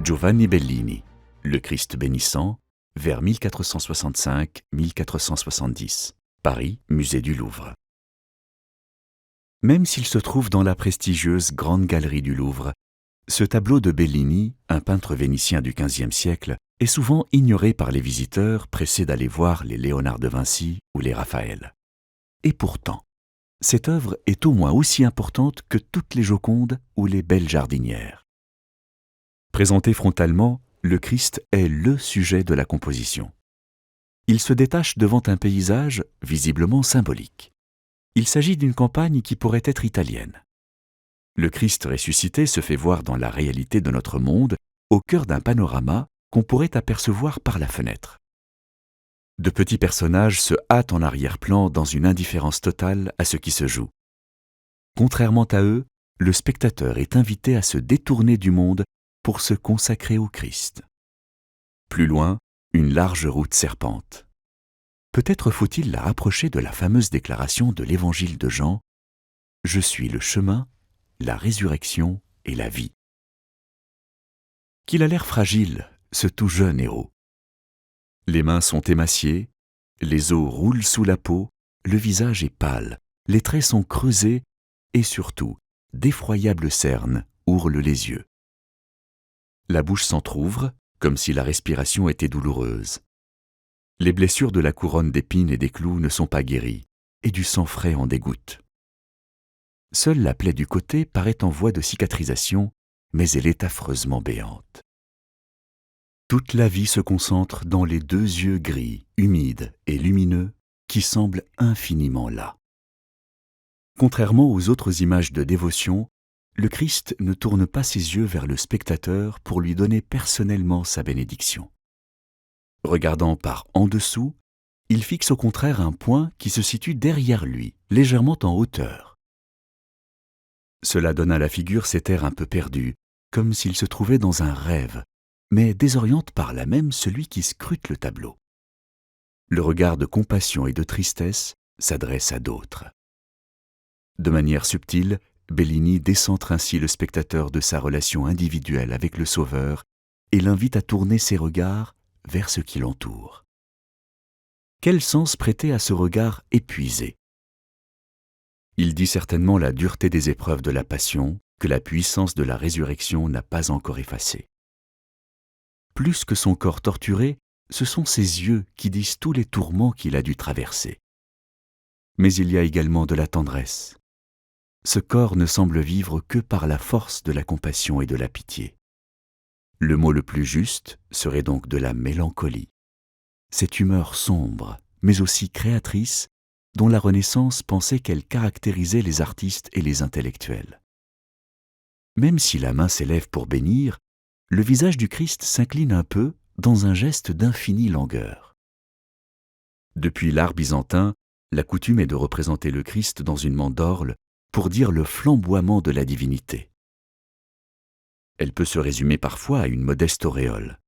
Giovanni Bellini, Le Christ bénissant, vers 1465-1470. Paris, Musée du Louvre. Même s'il se trouve dans la prestigieuse Grande Galerie du Louvre, ce tableau de Bellini, un peintre vénitien du XVe siècle, est souvent ignoré par les visiteurs pressés d'aller voir les Léonard de Vinci ou les Raphaël. Et pourtant, cette œuvre est au moins aussi importante que toutes les Jocondes ou les Belles Jardinières. Présenté frontalement, le Christ est le sujet de la composition. Il se détache devant un paysage visiblement symbolique. Il s'agit d'une campagne qui pourrait être italienne. Le Christ ressuscité se fait voir dans la réalité de notre monde, au cœur d'un panorama qu'on pourrait apercevoir par la fenêtre. De petits personnages se hâtent en arrière-plan dans une indifférence totale à ce qui se joue. Contrairement à eux, le spectateur est invité à se détourner du monde pour se consacrer au Christ. Plus loin, une large route serpente. Peut-être faut-il la rapprocher de la fameuse déclaration de l'Évangile de Jean « Je suis le chemin, la résurrection et la vie ». Qu'il a l'air fragile, ce tout jeune héros. Les mains sont émaciées, les os roulent sous la peau, le visage est pâle, les traits sont creusés et surtout, d'effroyables cernes ourlent les yeux. La bouche s'entr'ouvre, comme si la respiration était douloureuse. Les blessures de la couronne d'épines et des clous ne sont pas guéries, et du sang frais en dégoutte. Seule la plaie du côté paraît en voie de cicatrisation, mais elle est affreusement béante. Toute la vie se concentre dans les deux yeux gris, humides et lumineux, qui semblent infiniment là. Contrairement aux autres images de dévotion, le Christ ne tourne pas ses yeux vers le spectateur pour lui donner personnellement sa bénédiction. Regardant par en dessous, il fixe au contraire un point qui se situe derrière lui, légèrement en hauteur. Cela donne à la figure cet air un peu perdu, comme s'il se trouvait dans un rêve, mais désoriente par là même celui qui scrute le tableau. Le regard de compassion et de tristesse s'adresse à d'autres. De manière subtile, Bellini décentre ainsi le spectateur de sa relation individuelle avec le Sauveur et l'invite à tourner ses regards vers ce qui l'entoure. Quel sens prêter à ce regard épuisé ? Il dit certainement la dureté des épreuves de la passion que la puissance de la résurrection n'a pas encore effacée. Plus que son corps torturé, ce sont ses yeux qui disent tous les tourments qu'il a dû traverser. Mais il y a également de la tendresse. Ce corps ne semble vivre que par la force de la compassion et de la pitié. Le mot le plus juste serait donc de la mélancolie. Cette humeur sombre, mais aussi créatrice, dont la Renaissance pensait qu'elle caractérisait les artistes et les intellectuels. Même si la main s'élève pour bénir, le visage du Christ s'incline un peu dans un geste d'infinie langueur. Depuis l'art byzantin, la coutume est de représenter le Christ dans une mandorle pour dire le flamboiement de la divinité. Elle peut se résumer parfois à une modeste auréole.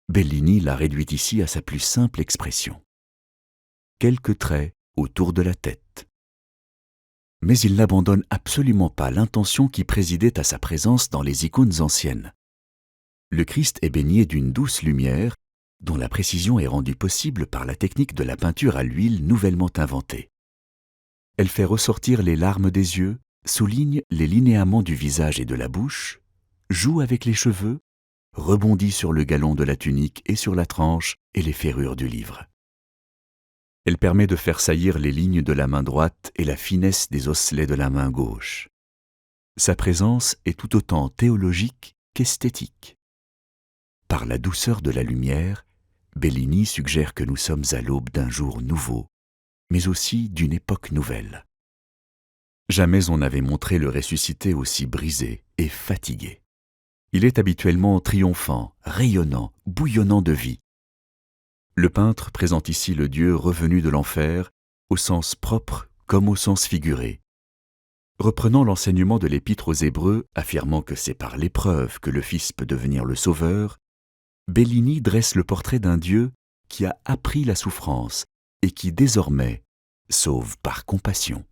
Bellini la réduit ici à sa plus simple expression. Quelques traits autour de la tête. Mais il n'abandonne absolument pas l'intention qui présidait à sa présence dans les icônes anciennes. Le Christ est baigné d'une douce lumière dont la précision est rendue possible par la technique de la peinture à l'huile nouvellement inventée. Elle fait ressortir les larmes des yeux, souligne les linéaments du visage et de la bouche, joue avec les cheveux, rebondit sur le galon de la tunique et sur la tranche et les ferrures du livre. Elle permet de faire saillir les lignes de la main droite et la finesse des osselets de la main gauche. Sa présence est tout autant théologique qu'esthétique. Par la douceur de la lumière, Bellini suggère que nous sommes à l'aube d'un jour nouveau, mais aussi d'une époque nouvelle. Jamais on n'avait montré le ressuscité aussi brisé et fatigué. Il est habituellement triomphant, rayonnant, bouillonnant de vie. Le peintre présente ici le Dieu revenu de l'enfer, au sens propre comme au sens figuré. Reprenant l'enseignement de l'Épître aux Hébreux, affirmant que c'est par l'épreuve que le Fils peut devenir le Sauveur, Bellini dresse le portrait d'un Dieu qui a appris la souffrance et qui désormais sauve par compassion.